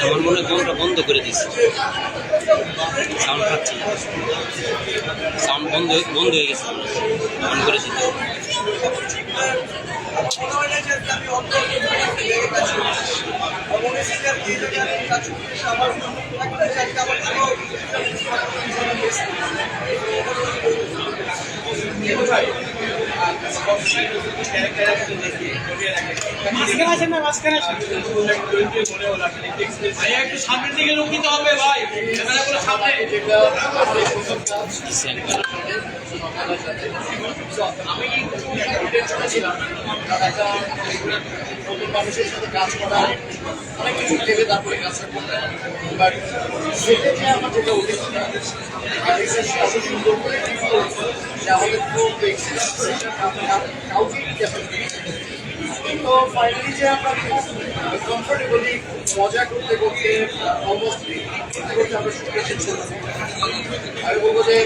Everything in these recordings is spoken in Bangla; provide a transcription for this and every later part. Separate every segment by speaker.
Speaker 1: আমার মনে হয় বন্ধ করে দিচ্ছে, সাউন্ড পাচ্ছি না, সাউন্ড বন্ধ হয়ে গেছে, অন করে দিতে।
Speaker 2: একটু সামনের দিকে লুকিতে হবে ভাই, ক্যামেরাগুলো সামনে। আমি ছিলাম একটা নতুন মানুষের সাথে কাজ করা, অনেক কিছু ভেবে তারপরে কাজটা করতে হবে। বাট সেটা যে আমার যেটা অভিজ্ঞতা এত সুন্দর করে যে আমাদের খুব কাউকে তো ফাইনালি যে আমরা কমফোর্টেবলি মজা করতে করতে অলমোস্ট করতে করতে আমরা শুরু শেষ করছি। আমি বলবো যে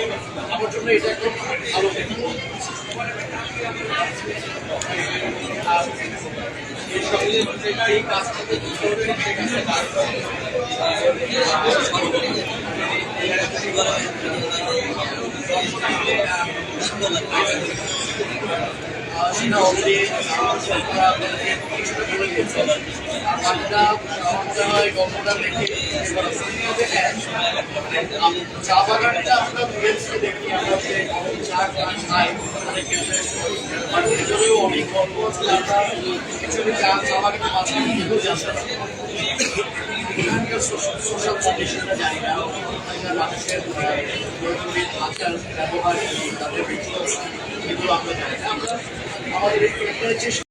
Speaker 2: আমার জন্য এটা একদম ভালো এই কাজটাতে সেটা অলরেডি কিছুটা বলে দিয়েছে। বাকিটা মনে হয় গল্পটা দেখে চা বাগানটা আমরা ঘুরেছি দেখি, আমরা যে চা খাই অনেক ক্ষেত্রে মানুষের ভিতরেও অনেক গল্প আছে। আমরা অ্যাকচুয়ালি চা বাগানের মাঝখানে কিন্তু এখানকার সোশ্যাল কন্ডিশনটা জানি না, মানুষের আচার ব্যবহার তাদের এগুলো আমরা জানি না। আমরা আমাদের